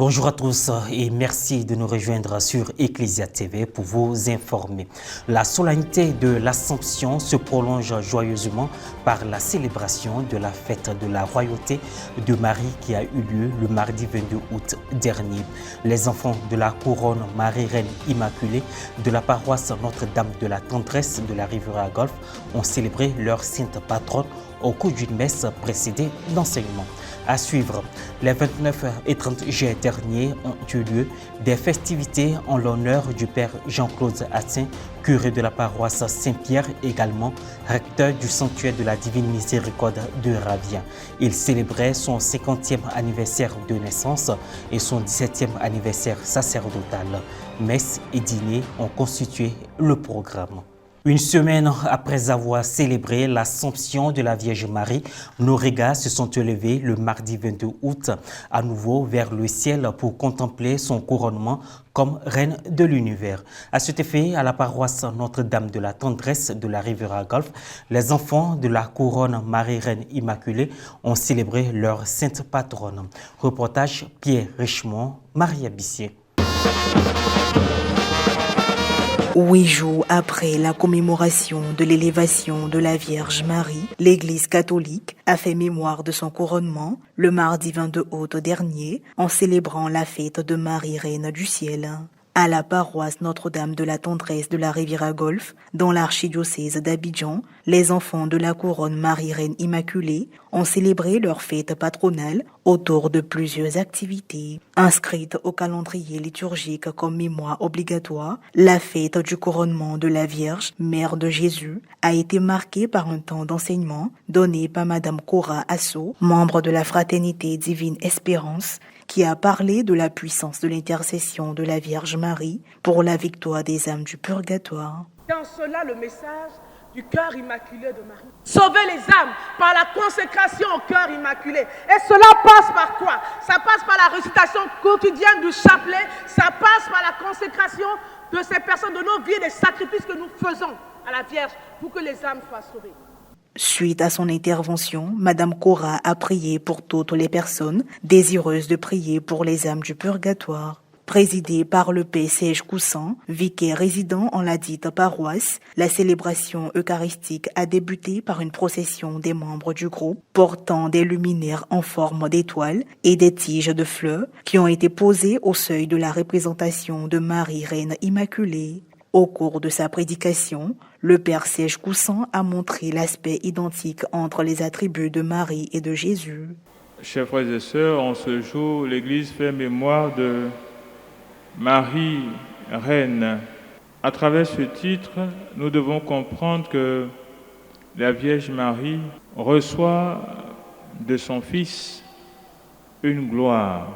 Bonjour à tous et merci de nous rejoindre sur Ecclesia TV pour vous informer. La solennité de l'Assomption se prolonge joyeusement par la célébration de la fête de la royauté de Marie qui a eu lieu le mardi 22 août dernier. Les enfants de la couronne Marie-Reine Immaculée de la paroisse Notre-Dame de la Tendresse de la Riviera Golfe ont célébré leur sainte patronne au cours d'une messe précédée d'enseignement. À suivre, les 29 et 30 juillet dernier ont eu lieu des festivités en l'honneur du Père Jean-Claude Assin, curé de la paroisse Saint-Pierre, également recteur du sanctuaire de la Divine Miséricorde de Ravien. Il célébrait son 50e anniversaire de naissance et son 17e anniversaire sacerdotal. Messe et dîner ont constitué le programme. Une semaine après avoir célébré l'Assomption de la Vierge Marie, nos regards se sont élevés le mardi 22 août à nouveau vers le ciel pour contempler son couronnement comme reine de l'univers. À cet effet, à la paroisse Notre-Dame de la Tendresse de la Riviera Golfe, les enfants de la couronne Marie-Reine Immaculée ont célébré leur sainte patronne. Reportage Pierre Richemont, Maria Bissier. 8 jours après la commémoration de l'élévation de la Vierge Marie, l'Église catholique a fait mémoire de son couronnement le mardi 22 août dernier en célébrant la fête de Marie, Reine du Ciel. À la paroisse Notre-Dame de la Tendresse de la Riviera Golfe, dans l'archidiocèse d'Abidjan, les enfants de la couronne Marie-Reine Immaculée ont célébré leur fête patronale autour de plusieurs activités. Inscrite au calendrier liturgique comme mémoire obligatoire, la fête du couronnement de la Vierge, Mère de Jésus, a été marquée par un temps d'enseignement donné par Madame Cora Asso, membre de la Fraternité Divine Espérance, qui a parlé de la puissance de l'intercession de la Vierge Marie pour la victoire des âmes du purgatoire. C'est en cela le message du cœur immaculé de Marie. Sauver les âmes par la consécration au cœur immaculé. Et cela passe par quoi? Ça passe par la récitation quotidienne du chapelet, ça passe par la consécration de ces personnes, de nos vies, des sacrifices que nous faisons à la Vierge pour que les âmes soient sauvées. Suite à son intervention, Madame Cora a prié pour toutes les personnes désireuses de prier pour les âmes du purgatoire. Présidée par le Père Serge Coussant, vicaire résident en la dite paroisse, la célébration eucharistique a débuté par une procession des membres du groupe portant des luminaires en forme d'étoiles et des tiges de fleurs qui ont été posées au seuil de la représentation de Marie, Reine Immaculée. Au cours de sa prédication, le Père Serge Coussant a montré l'aspect identique entre les attributs de Marie et de Jésus. Chers frères et sœurs, en ce jour, l'Église fait mémoire de Marie, Reine. À travers ce titre, nous devons comprendre que la Vierge Marie reçoit de son Fils une gloire.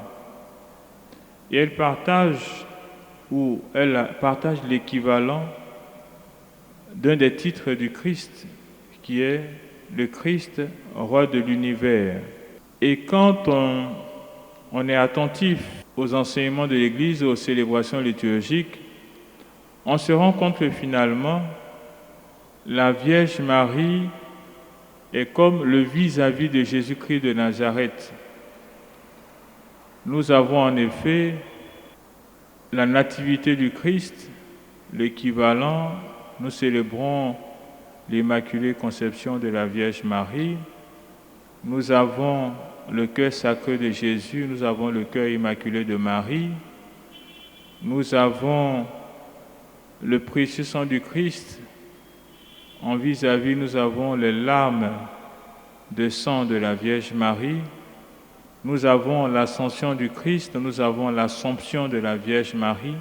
Et elle partage l'équivalent d'un des titres du Christ, qui est le Christ, roi de l'univers. Et quand on est attentif aux enseignements de l'Église, aux célébrations liturgiques, on se rend compte que finalement, la Vierge Marie est comme le vis-à-vis de Jésus-Christ de Nazareth. Nous avons en effet la nativité du Christ, l'équivalent, nous célébrons l'Immaculée Conception de la Vierge Marie. Nous avons le cœur sacré de Jésus, nous avons le cœur immaculé de Marie. Nous avons le précieux sang du Christ. En vis-à-vis, nous avons les larmes de sang de la Vierge Marie. Nous avons l'ascension du Christ, nous avons l'Assomption de la Vierge Marie,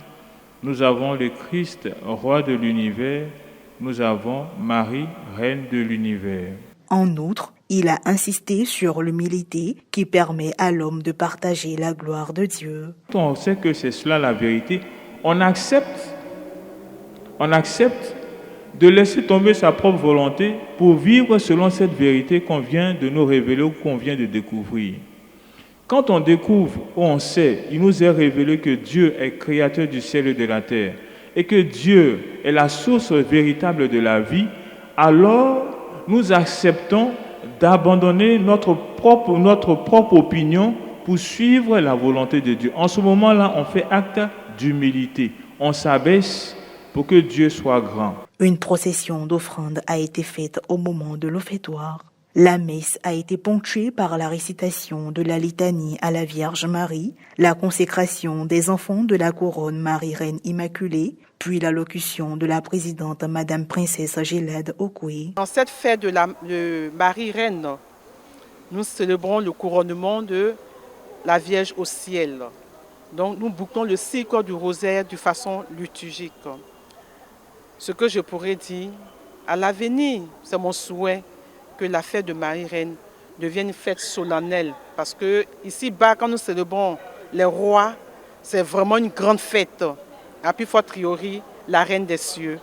nous avons le Christ, roi de l'univers, nous avons Marie, reine de l'univers. En outre, il a insisté sur l'humilité qui permet à l'homme de partager la gloire de Dieu. On sait que c'est cela la vérité. On accepte de laisser tomber sa propre volonté pour vivre selon cette vérité qu'on vient de nous révéler ou qu'on vient de découvrir. Quand on découvre ou on sait, il nous est révélé que Dieu est créateur du ciel et de la terre et que Dieu est la source véritable de la vie, alors nous acceptons d'abandonner notre propre opinion pour suivre la volonté de Dieu. En ce moment-là, on fait acte d'humilité. On s'abaisse pour que Dieu soit grand. Une procession d'offrandes a été faite au moment de l'offertoire. La messe a été ponctuée par la récitation de la litanie à la Vierge Marie, la consécration des enfants de la couronne Marie-Reine Immaculée, puis l'allocution de la présidente Madame Princesse Gélède Okoué. Dans cette fête de Marie-Reine, nous célébrons le couronnement de la Vierge au ciel. Donc nous bouclons le cycle du rosaire de façon liturgique. Ce que je pourrais dire, à l'avenir, c'est mon souhait que la fête de Marie-Reine devienne une fête solennelle. Parce que ici-bas, quand nous célébrons les rois, c'est vraiment une grande fête. A plus fortiori, la Reine des cieux.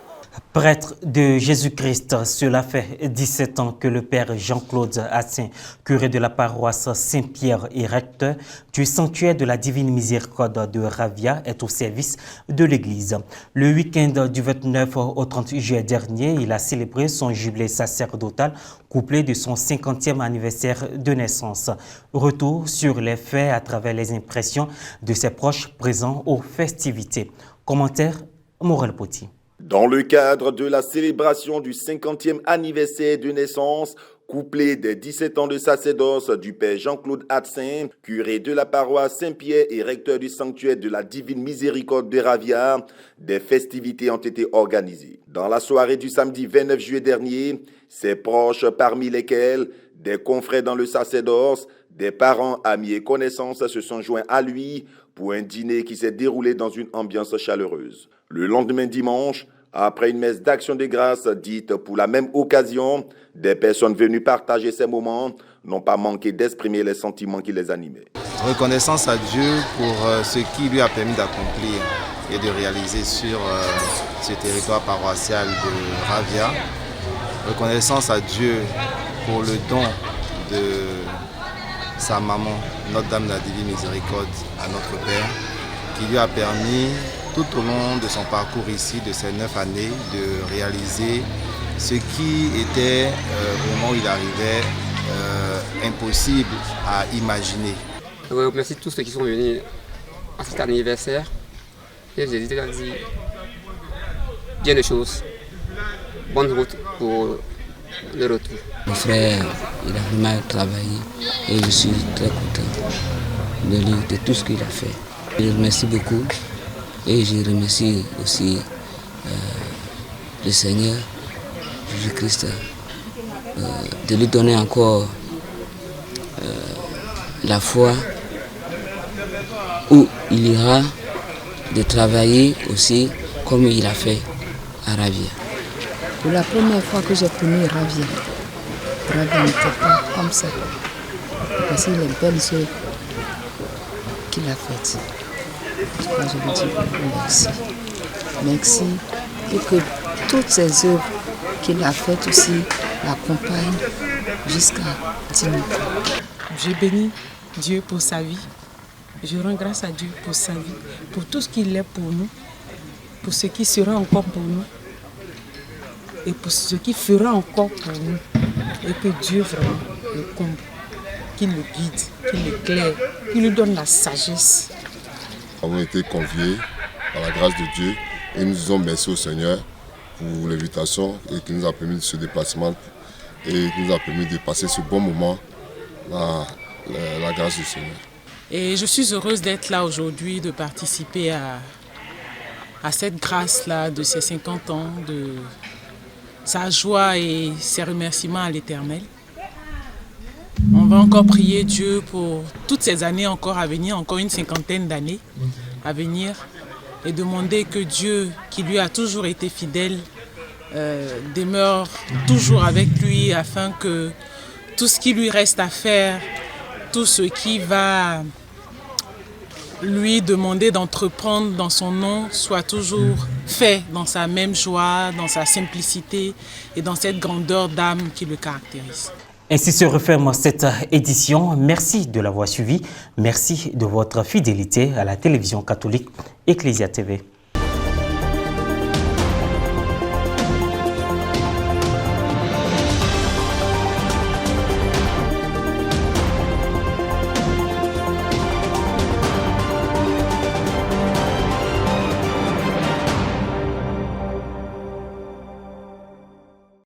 Prêtre de Jésus-Christ, cela fait 17 ans que le Père Jean-Claude Atsin, curé de la paroisse Saint-Pierre et recteur du sanctuaire de la Divine Miséricorde de Ravia, est au service de l'Église. Le week-end du 29 au 30 juillet dernier, il a célébré son jubilé sacerdotal couplé de son 50e anniversaire de naissance. Retour sur les faits à travers les impressions de ses proches présents aux festivités. Commentaire Morel Poti. Dans le cadre de la célébration du 50e anniversaire de naissance, couplé des 17 ans de sacerdoce du Père Jean-Claude Atsin, curé de la paroisse Saint-Pierre et recteur du sanctuaire de la Divine Miséricorde de Ravia, des festivités ont été organisées. Dans la soirée du samedi 29 juillet dernier, ses proches, parmi lesquels des confrères dans le sacerdoce, des parents, amis et connaissances se sont joints à lui pour un dîner qui s'est déroulé dans une ambiance chaleureuse. Le lendemain dimanche, après une messe d'action de grâce dite pour la même occasion, des personnes venues partager ces moments n'ont pas manqué d'exprimer les sentiments qui les animaient. Reconnaissance à Dieu pour ce qui lui a permis d'accomplir et de réaliser sur ce territoire paroissial de Ravia. Reconnaissance à Dieu pour le don de sa maman, Notre-Dame de la Divine Miséricorde, à notre Père, qui lui a permis tout au long de son parcours ici, de ces 9 années, de réaliser ce qui était, au moment où il arrivait, impossible à imaginer. Je remercie tous ceux qui sont venus à cet anniversaire et j'ai dit bien de choses. Bonne route pour le retour. Mon frère, il a vraiment travaillé et je suis très content de lui, de tout ce qu'il a fait. Je le remercie beaucoup. Et je remercie aussi le Seigneur Jésus-Christ de lui donner encore la foi où il ira de travailler aussi comme il a fait à Ravia. Pour la première fois que j'ai connu Ravia n'était pas comme ça. Parce qu'il est belle ce qu'il a fait. Moi, je lui dis merci. Merci et que toutes ces œuvres qu'il a faites aussi l'accompagnent jusqu'à dimanche. Je bénis Dieu pour sa vie. Je rends grâce à Dieu pour sa vie, pour tout ce qu'il est pour nous, pour ce qui sera encore pour nous et pour ce qui fera encore pour nous. Et que Dieu vraiment le comble, qu'il le guide, qu'il l'éclaire, qu'il lui donne la sagesse. Nous avons été conviés par la grâce de Dieu et nous disons merci au Seigneur pour l'invitation et qui nous a permis de ce déplacement et qui nous a permis de passer ce bon moment, la grâce du Seigneur. Et je suis heureuse d'être là aujourd'hui, de participer à cette grâce-là de ces 50 ans, de sa joie et ses remerciements à l'Éternel. On va encore prier Dieu pour toutes ces années encore à venir, encore une 50aine d'années à venir, et demander que Dieu, qui lui a toujours été fidèle, demeure toujours avec lui afin que tout ce qui lui reste à faire, tout ce qui va lui demander d'entreprendre dans son nom soit toujours fait dans sa même joie, dans sa simplicité et dans cette grandeur d'âme qui le caractérise. Ainsi se referme cette édition. Merci de l'avoir suivi. Merci de votre fidélité à la télévision catholique Ecclesia TV.